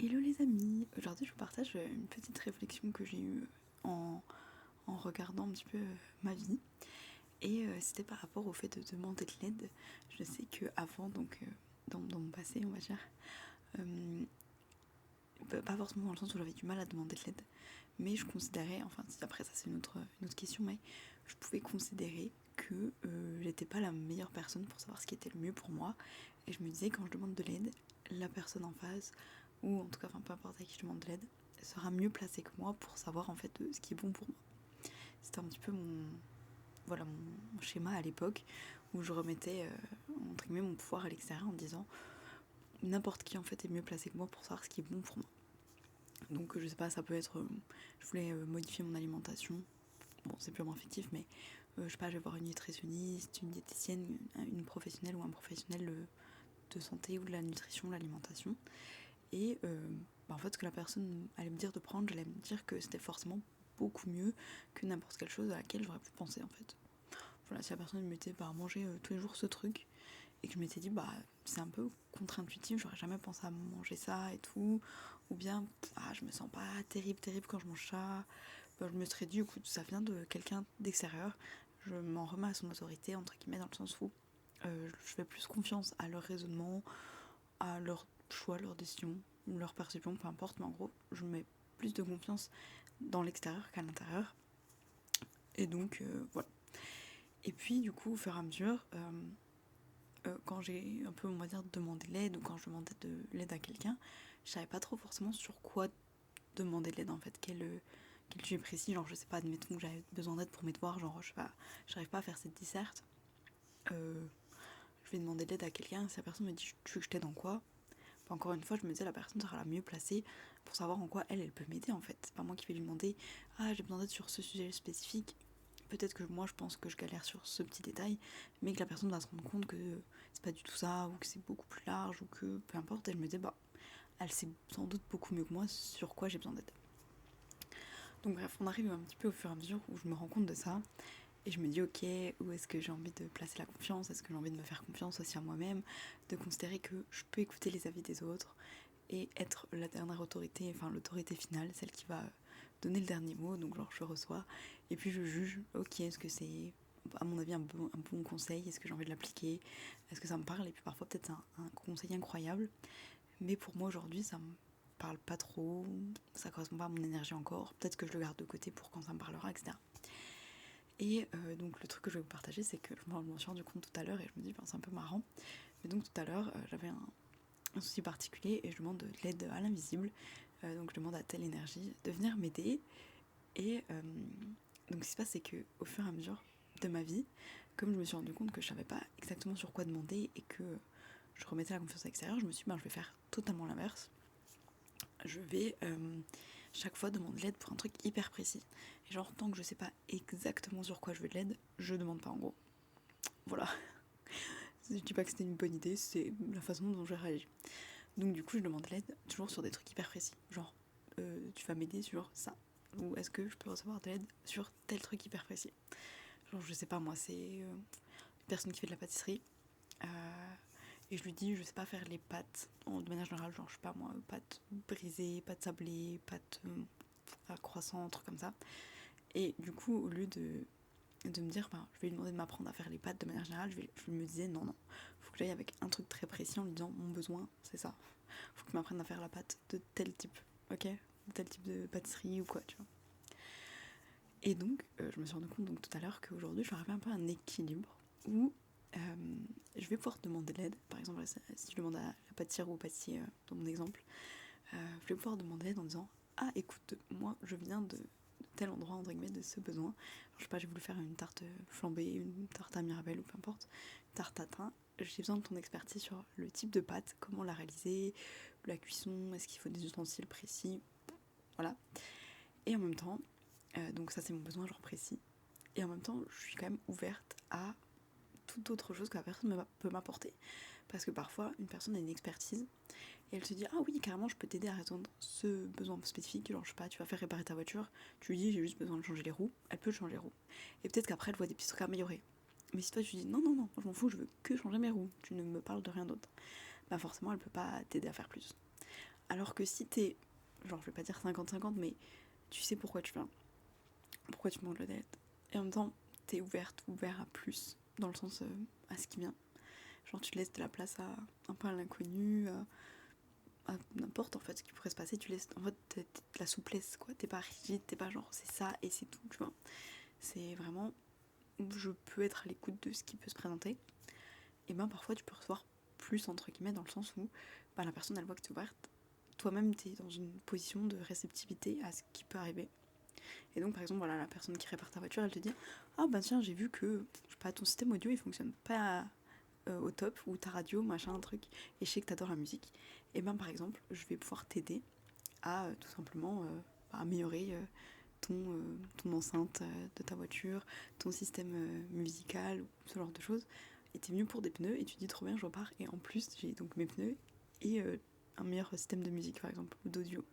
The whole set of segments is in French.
Hello les amis, aujourd'hui je vous partage une petite réflexion que j'ai eue en regardant un petit peu ma vie et c'était par rapport au fait de demander de l'aide. Je sais que avant dans mon passé on va dire, euh, pas forcément dans le sens où j'avais du mal à demander de l'aide, mais je considérais, enfin après ça c'est une autre question, mais je pouvais considérer que j'étais pas la meilleure personne pour savoir ce qui était le mieux pour moi et je me disais quand je demande de l'aide, la personne en face ou en tout cas enfin peu importe à qui je demande de l'aide sera mieux placée que moi pour savoir en fait ce qui est bon pour moi. C'était un petit peu mon schéma à l'époque où je remettais entre guillemets mon pouvoir à l'extérieur en disant n'importe qui en fait est mieux placé que moi pour savoir ce qui est bon pour moi. Donc je sais pas, ça peut être je voulais modifier mon alimentation. Bon, c'est purement fictif, mais je sais pas, je vais voir une nutritionniste, une diététicienne, une professionnelle ou un professionnel de santé ou de la nutrition, de l'alimentation. Et en fait, ce que la personne allait me dire de prendre, j'allais me dire que c'était forcément beaucoup mieux que n'importe quelle chose à laquelle j'aurais pu penser en fait. Voilà, si la personne me mettait par manger tous les jours ce truc et que je m'étais dit c'est un peu contre-intuitif, j'aurais jamais pensé à manger ça et tout, ou bien je me sens pas terrible quand je mange ça, je me serais dit écoute ça vient de quelqu'un d'extérieur, je m'en remets à son autorité entre guillemets dans le sens où je fais plus confiance à leur raisonnement, à leur choix, leur décision, leur perception, peu importe, mais en gros je mets plus de confiance dans l'extérieur qu'à l'intérieur. Et donc voilà. Et puis du coup au fur et à mesure, quand j'ai un peu on va dire demandé l'aide ou quand je demandais de l'aide à quelqu'un, je savais pas trop forcément sur quoi demander de l'aide en fait, quel sujet précis, genre je sais pas, admettons que j'avais besoin d'aide pour mes devoirs, genre je sais pas, j'arrive pas à faire cette disserte, euh, je vais demander de l'aide à quelqu'un, si la personne me dit tu veux que je t'aide en quoi, encore une fois je me disais la personne sera la mieux placée pour savoir en quoi elle peut m'aider en fait, c'est pas moi qui vais lui demander j'ai besoin d'aide sur ce sujet spécifique, peut-être que moi je pense que je galère sur ce petit détail, mais que la personne va se rendre compte que c'est pas du tout ça, ou que c'est beaucoup plus large, ou que peu importe, elle me dit elle sait sans doute beaucoup mieux que moi sur quoi j'ai besoin d'aide. Donc bref, on arrive un petit peu au fur et à mesure où je me rends compte de ça et je me dis ok, où est-ce que j'ai envie de placer la confiance, est-ce que j'ai envie de me faire confiance aussi à moi-même, de considérer que je peux écouter les avis des autres et être la dernière autorité, enfin l'autorité finale, celle qui va donner le dernier mot, donc genre je reçois et puis je juge, ok, est-ce que c'est à mon avis un bon conseil, est-ce que j'ai envie de l'appliquer, est-ce que ça me parle, et puis parfois peut-être un conseil incroyable, mais pour moi aujourd'hui ça me parle pas trop, ça correspond pas à mon énergie encore, peut-être que je le garde de côté pour quand ça me parlera, etc. Et donc le truc que je vais vous partager, c'est que je m'en suis rendu compte tout à l'heure et je me dis c'est un peu marrant, mais donc tout à l'heure j'avais un souci particulier et je demande de l'aide à l'invisible, donc je demande à telle énergie de venir m'aider, et donc ce qui se passe c'est que au fur et à mesure de ma vie, comme je me suis rendu compte que je savais pas exactement sur quoi demander et que je remettais la confiance à l'extérieur, je me suis dit je vais faire totalement l'inverse, je vais chaque fois demander de l'aide pour un truc hyper précis. Et genre, tant que je sais pas exactement sur quoi je veux de l'aide, je demande pas en gros. Voilà. Je dis pas que c'était une bonne idée, c'est la façon dont j'ai réagi. Donc du coup, je demande de l'aide toujours sur des trucs hyper précis. Genre, tu vas m'aider sur ça. Ou est-ce que je peux recevoir de l'aide sur tel truc hyper précis. Genre, je sais pas, moi, c'est une personne qui fait de la pâtisserie. Et je lui dis, je sais pas faire les pâtes de manière générale, genre, je sais pas moi, pâtes brisées, pâtes sablées, pâtes à croissant, un truc comme ça. Et du coup, au lieu de me dire, je vais lui demander de m'apprendre à faire les pâtes de manière générale, je me disais, non, faut que j'aille avec un truc très précis en lui disant, mon besoin, c'est ça. Faut que tu m'apprennes à faire la pâte de tel type, ok, de tel type de pâtisserie ou quoi, tu vois. Et donc, je me suis rendu compte donc, tout à l'heure qu'aujourd'hui, je vais arriver un peu à un équilibre où je vais pouvoir demander de l'aide. Par exemple, si je demande à la pâtissière ou au pâtissier, dans mon exemple, je vais pouvoir demander l'aide en disant, écoute, moi, je viens de tel endroit, entre guillemets, de ce besoin. Alors, je sais pas, j'ai voulu faire une tarte flambée, une tarte à Mirabelle ou peu importe, une tarte à thym. J'ai besoin de ton expertise sur le type de pâte, comment la réaliser, la cuisson, est-ce qu'il faut des ustensiles précis, voilà. Et en même temps, donc ça c'est mon besoin genre précis, et en même temps je suis quand même ouverte à toute autre chose que la personne peut m'apporter. Parce que parfois une personne a une expertise et elle se dit oui carrément je peux t'aider à résoudre ce besoin spécifique, genre je sais pas, tu vas faire réparer ta voiture, tu lui dis j'ai juste besoin de changer les roues, elle peut changer les roues. Et peut-être qu'après elle voit des petits trucs à améliorer. Mais si toi tu dis non, je m'en fous, je veux que changer mes roues, tu ne me parles de rien d'autre, forcément elle peut pas t'aider à faire plus. Alors que si t'es, genre je vais pas dire 50-50, mais tu sais pourquoi tu viens, pourquoi tu demandes l'aide, et en même temps t'es ouvert à plus, dans le sens à ce qui vient. Genre tu laisses de la place à un peu à l'inconnu, à n'importe en fait ce qui pourrait se passer, tu laisses en fait t'es de la souplesse quoi, t'es pas rigide, t'es pas genre c'est ça et c'est tout, tu vois. C'est vraiment, je peux être à l'écoute de ce qui peut se présenter, et ben parfois tu peux recevoir plus entre guillemets dans le sens où bah, la personne elle voit que t'es ouverte, toi-même t'es dans une position de réceptivité à ce qui peut arriver. Et donc par exemple voilà, la personne qui répare ta voiture elle te dit ah bah tiens j'ai vu que je sais pas, ton système audio il fonctionne pas au top, ou ta radio machin un truc, et je sais que t'adores la musique, et ben par exemple je vais pouvoir t'aider à tout simplement améliorer ton enceinte de ta voiture, ton système musical, ce genre de choses. Et t'es venu pour des pneus et tu dis trop bien je repars, et en plus j'ai donc mes pneus et un meilleur système de musique par exemple, ou d'audio.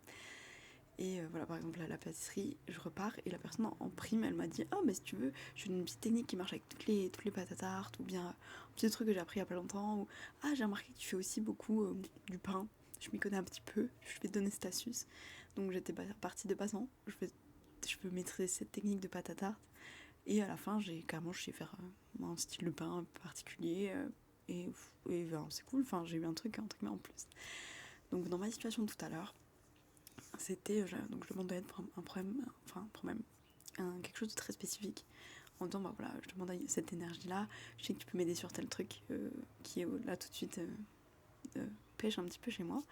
Et voilà, par exemple à la pâtisserie je repars et la personne en prime elle m'a dit ah mais si tu veux j'ai une petite technique qui marche avec toutes les pâtes à tarte, ou bien un petit truc que j'ai appris il y a pas longtemps, ou ah j'ai remarqué que tu fais aussi beaucoup du pain, je m'y connais un petit peu, je vais te donner cette astuce. Donc j'étais partie de passant, je peux maîtriser cette technique de pâte à tarte, et à la fin j'ai carrément je sais faire un style de pain particulier, et ben, c'est cool, enfin j'ai eu un truc entre guillemets en plus. Donc dans ma situation de tout à l'heure, c'était donc je demandais pour un problème, quelque chose de très spécifique, en disant bah voilà je demande cette énergie là, je sais que tu peux m'aider sur tel truc qui est là tout de suite pêche un petit peu chez moi.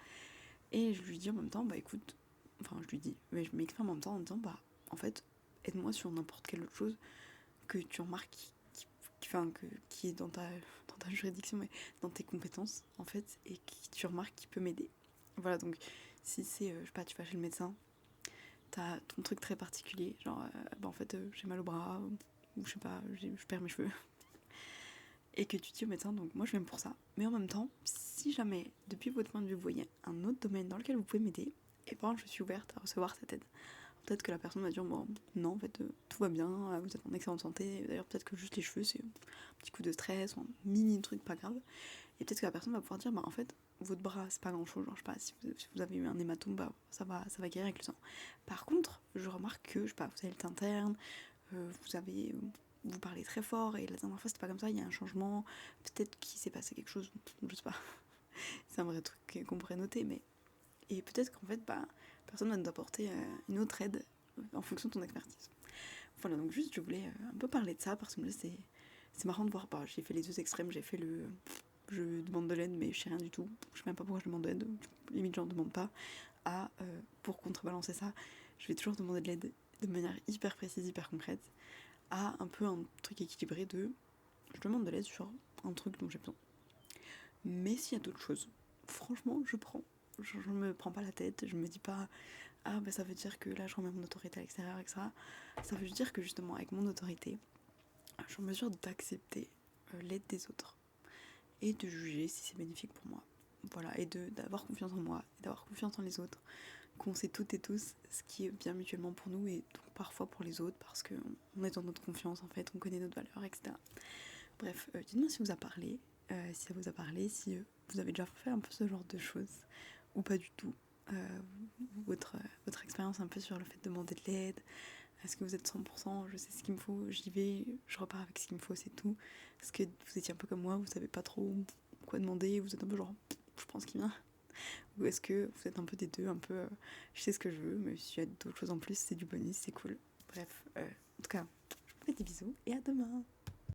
Et je lui dis en même temps bah écoute, enfin je lui dis mais je m'exprime en même temps en disant bah en fait aide-moi sur n'importe quelle autre chose que tu remarques qui est dans ta juridiction, mais dans tes compétences en fait, et qui tu remarques qui peut m'aider. Voilà, donc si c'est je sais pas, tu vas chez le médecin, t'as ton truc très particulier, genre bah en fait j'ai mal au bras, ou je sais pas, je perds mes cheveux, et que tu dis au médecin donc moi je viens pour ça, mais en même temps si jamais depuis votre point de vue vous voyez un autre domaine dans lequel vous pouvez m'aider, et ben je suis ouverte à recevoir cette aide. Peut-être que la personne va dire bon non en fait tout va bien, vous êtes en excellente santé, d'ailleurs peut-être que juste les cheveux c'est un petit coup de stress ou un mini truc pas grave, et peut-être que la personne va pouvoir dire bah en fait votre bras c'est pas grand chose, genre je sais pas, si vous avez eu un hématome bah ça va guérir avec le sang. Par contre je remarque que je sais pas, vous avez le teint terne, vous parlez très fort, et la dernière fois c'était pas comme ça, il y a un changement, peut-être qu'il s'est passé quelque chose, je sais pas, c'est un vrai truc qu'on pourrait noter, mais et peut-être qu'en fait bah personne va nous apporter une autre aide en fonction de ton expertise. Voilà, donc juste je voulais un peu parler de ça parce que là c'est marrant de voir, bah, j'ai fait les deux extrêmes, j'ai fait le je demande de l'aide mais je sais rien du tout, je sais même pas pourquoi je demande de l'aide, limite j'en demande pas, à pour contrebalancer ça je vais toujours demander de l'aide de manière hyper précise, hyper concrète, à un peu un truc équilibré de je demande de l'aide sur un truc dont j'ai besoin. Mais s'il y a d'autres choses, franchement je prends, je me prends pas la tête, je me dis pas ah bah ça veut dire que là je remets mon autorité à l'extérieur, etc. Ça veut dire que justement avec mon autorité, je suis en mesure d'accepter l'aide des autres et de juger si c'est bénéfique pour moi. Voilà, et d'avoir confiance en moi, et d'avoir confiance en les autres, qu'on sait toutes et tous ce qui est bien mutuellement pour nous et donc parfois pour les autres parce qu'on est dans notre confiance en fait, on connaît notre valeur, etc. Bref, dites-moi si vous a parlé, si ça vous a parlé, si vous avez déjà fait un peu ce genre de choses ou pas du tout. Votre expérience un peu sur le fait de demander de l'aide. Est-ce que vous êtes 100%, je sais ce qu'il me faut, j'y vais, je repars avec ce qu'il me faut, c'est tout. Est-ce que vous étiez un peu comme moi, vous savez pas trop quoi demander, vous êtes un peu genre je pense qu'il vient. Ou est-ce que vous êtes un peu des deux, un peu je sais ce que je veux, mais s'il y a d'autres choses en plus, c'est du bonus, c'est cool. Bref, en tout cas, je vous fais des bisous et à demain.